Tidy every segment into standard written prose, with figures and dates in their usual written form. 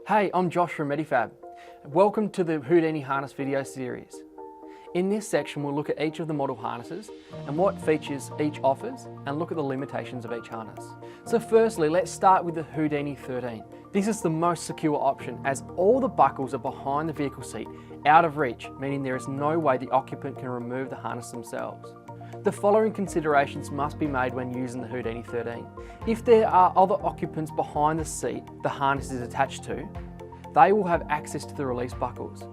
Hey, I'm Josh from Medifab. Welcome to the Houdini harness video series. In this section, we'll look at each of the model harnesses and what features each offers and look at the limitations of each harness. So firstly, let's start with the Houdini 13. This is the most secure option as all the buckles are behind the vehicle seat, out of reach, meaning there is no way the occupant can remove the harness themselves. The following considerations must be made when using the Houdini 13. If there are other occupants behind the seat the harness is attached to, they will have access to the release buckles.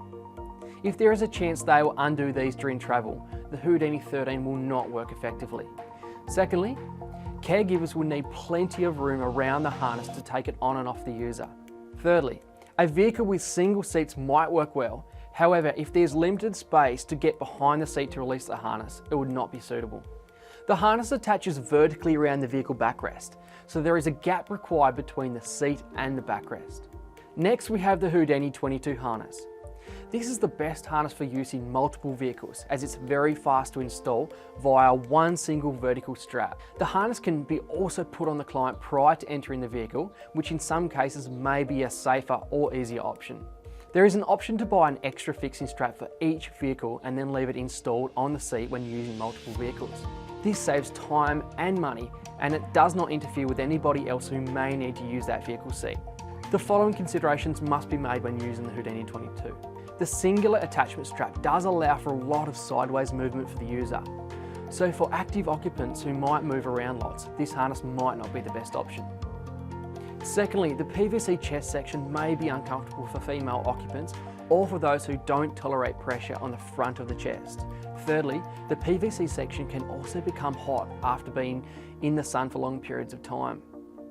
If there is a chance they will undo these during travel, the Houdini 13 will not work effectively. Secondly, caregivers will need plenty of room around the harness to take it on and off the user. Thirdly, a vehicle with single seats might work well. However, if there's limited space to get behind the seat to release the harness, it would not be suitable. The harness attaches vertically around the vehicle backrest, so there is a gap required between the seat and the backrest. Next, we have the Houdini 22 harness. This is the best harness for use in multiple vehicles as it's very fast to install via one single vertical strap. The harness can be also put on the client prior to entering the vehicle, which in some cases may be a safer or easier option. There is an option to buy an extra fixing strap for each vehicle and then leave it installed on the seat when using multiple vehicles. This saves time and money, and it does not interfere with anybody else who may need to use that vehicle seat. The following considerations must be made when using the Houdini 22. The singular attachment strap does allow for a lot of sideways movement for the user. So for active occupants who might move around lots, this harness might not be the best option. Secondly, the PVC chest section may be uncomfortable for female occupants or for those who don't tolerate pressure on the front of the chest. Thirdly, the PVC section can also become hot after being in the sun for long periods of time.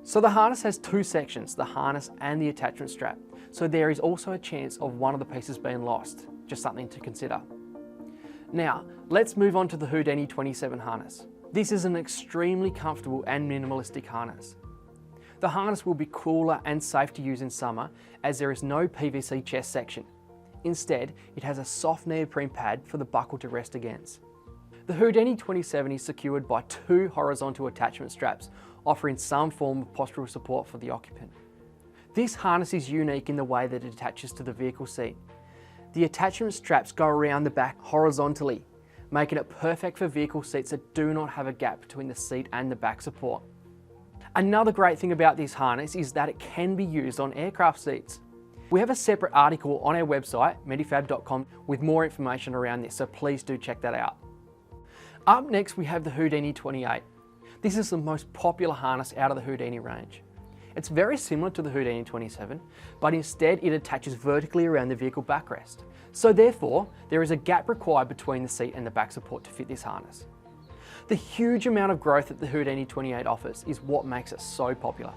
So the harness has two sections, the harness and the attachment strap. So there is also a chance of one of the pieces being lost, just something to consider. Now, let's move on to the Houdini 27 harness. This is an extremely comfortable and minimalistic harness. The harness will be cooler and safe to use in summer as there is no PVC chest section. Instead, it has a soft neoprene pad for the buckle to rest against. The Houdini 27 is secured by two horizontal attachment straps, offering some form of postural support for the occupant. This harness is unique in the way that it attaches to the vehicle seat. The attachment straps go around the back horizontally, making it perfect for vehicle seats that do not have a gap between the seat and the back support. Another great thing about this harness is that it can be used on aircraft seats. We have a separate article on our website, medifab.com, with more information around this, so please do check that out. Up next, we have the Houdini 28. This is the most popular harness out of the Houdini range. It's very similar to the Houdini 27, but instead it attaches vertically around the vehicle backrest. So therefore, there is a gap required between the seat and the back support to fit this harness. The huge amount of growth that the Houdini 28 offers is what makes it so popular.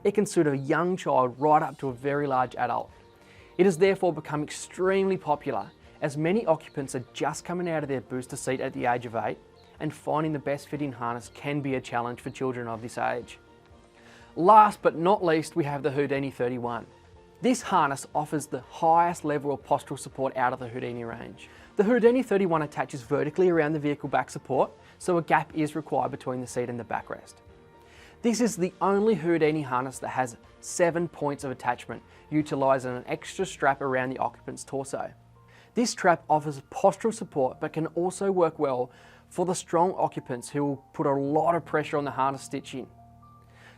It can suit a young child right up to a very large adult. It has therefore become extremely popular as many occupants are just coming out of their booster seat at the age of 8, and finding the best fitting harness can be a challenge for children of this age. Last but not least, we have the Houdini 31. This harness offers the highest level of postural support out of the Houdini range. The Houdini 31 attaches vertically around the vehicle back support, so a gap is required between the seat and the backrest. This is the only Houdini harness that has 7 points of attachment, utilising an extra strap around the occupant's torso. This strap offers postural support but can also work well for the strong occupants who will put a lot of pressure on the harness stitching.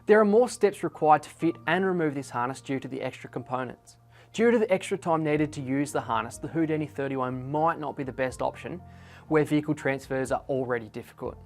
There are more steps required to fit and remove this harness due to the extra components. Due to the extra time needed to use the harness, the Houdini 31 might not be the best option where vehicle transfers are already difficult.